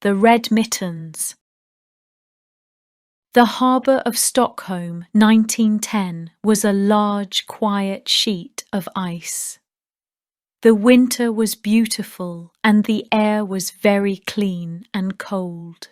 the Red Mittens. The harbour of Stockholm, 1910, was a large, quiet sheet of ice. The winter was beautiful and the air was very clean and cold.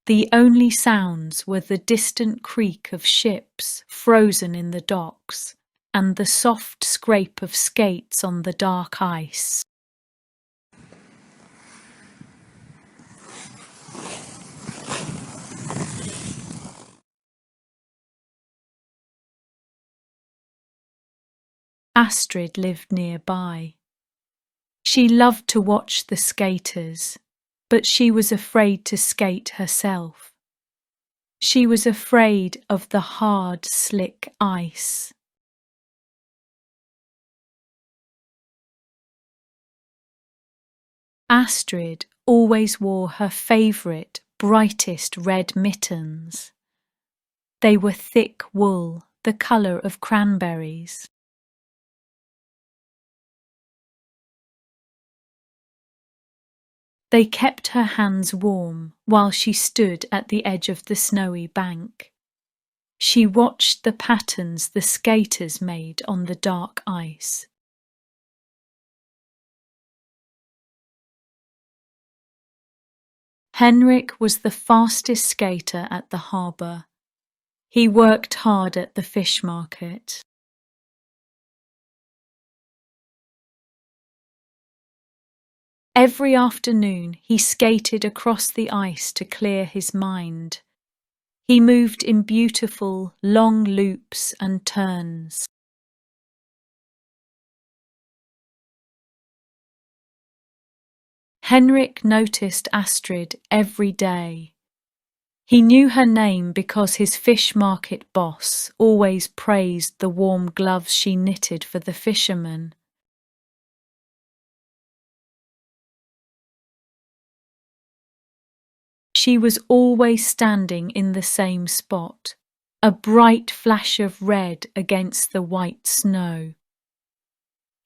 The only sounds were the distant creak of ships frozen in the docks and the soft scrape of skates on the dark ice. Astrid lived nearby. She loved to watch the skaters, but she was afraid to skate herself. She was afraid of the hard, slick ice. Astrid always wore her favourite, brightest red mittens. They were thick wool, the colour of cranberries. They kept her hands warm while she stood at the edge of the snowy bank. She watched the patterns the skaters made on the dark ice. Henrik was the fastest skater at the harbour. He worked hard at the fish market. Every afternoon he skated across the ice to clear his mind. He moved in beautiful, long loops and turns. Henrik noticed Astrid every day. He knew her name because his fish market boss always praised the warm gloves she knitted for the fishermen. She was always standing in the same spot, a bright flash of red against the white snow.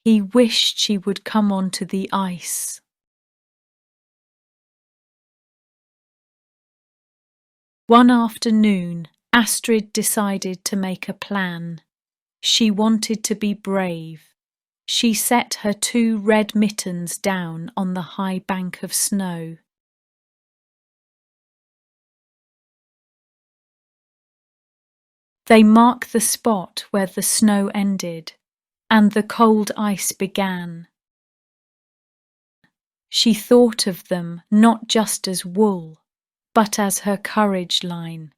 He wished she would come onto the ice. One afternoon, Astrid decided to make a plan. She wanted to be brave. She set her 2 red mittens down on the high bank of snow. They mark the spot where the snow ended and the cold ice began. She thought of them not just as wool, but as her courage line.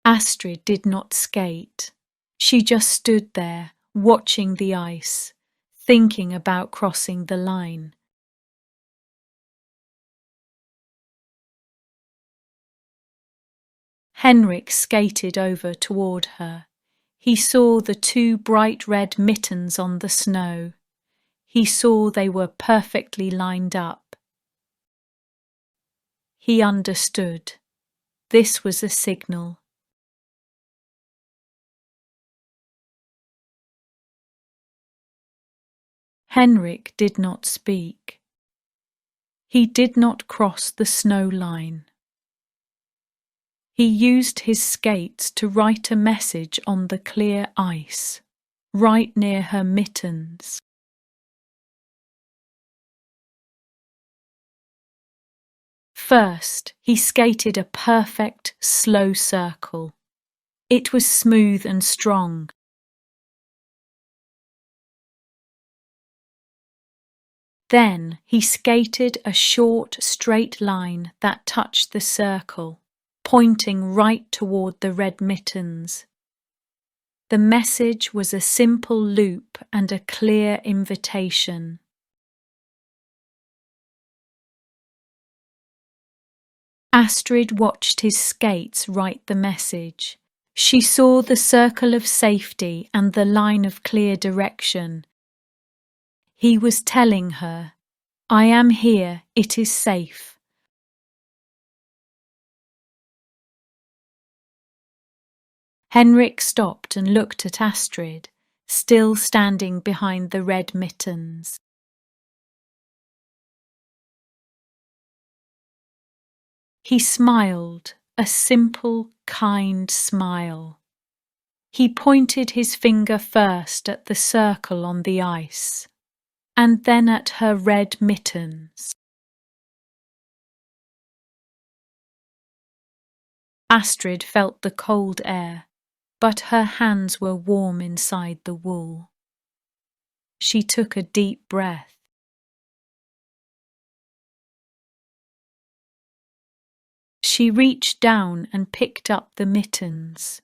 Astrid did not skate. She just stood there, watching the ice, thinking about crossing the line. Henrik skated over toward her. He saw the 2 bright red mittens on the snow. He saw they were perfectly lined up. He understood. This was a signal. Henrik did not speak. He did not cross the snow line. He used his skates to write a message on the clear ice, right near her mittens. First, he skated a perfect, slow circle. It was smooth and strong. Then he skated a short, straight line that touched the circle, pointing right toward the red mittens. The message was a simple loop and a clear invitation. Astrid watched his skates write the message. She saw the circle of safety and the line of clear direction. He was telling her, "I am here, it is safe." Henrik stopped and looked at Astrid, still standing behind the red mittens. He smiled, a simple, kind smile. He pointed his finger first at the circle on the ice, and then at her red mittens. Astrid felt the cold air, but her hands were warm inside the wool. She took a deep breath. She reached down and picked up the mittens.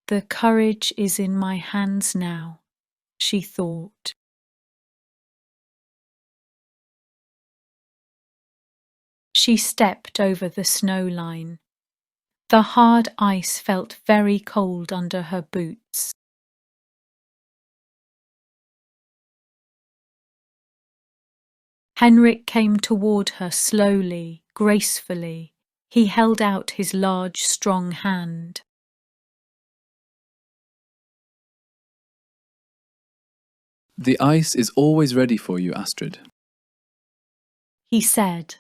The courage is in my hands now, she thought. She stepped over the snow line. The hard ice felt very cold under her boots. Henrik came toward her slowly, gracefully. He held out his large, strong hand. The ice is always ready for you, Astrid, He said,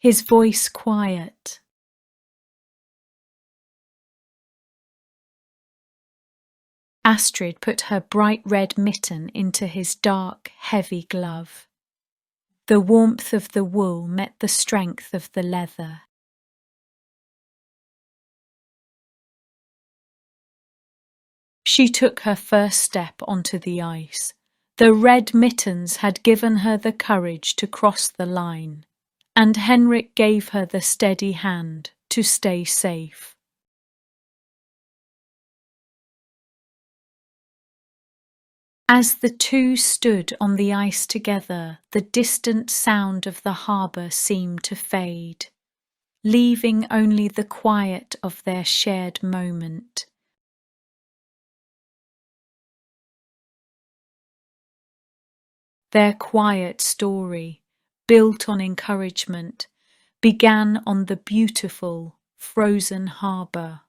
his voice quiet. Astrid put her bright red mitten into his dark, heavy glove. The warmth of the wool met the strength of the leather. She took her first step onto the ice. The red mittens had given her the courage to cross the line, and Henrik gave her the steady hand to stay safe. As the two stood on the ice together, the distant sound of the harbour seemed to fade, leaving only the quiet of their shared moment. Their quiet story, built on encouragement, began on the beautiful, frozen harbour.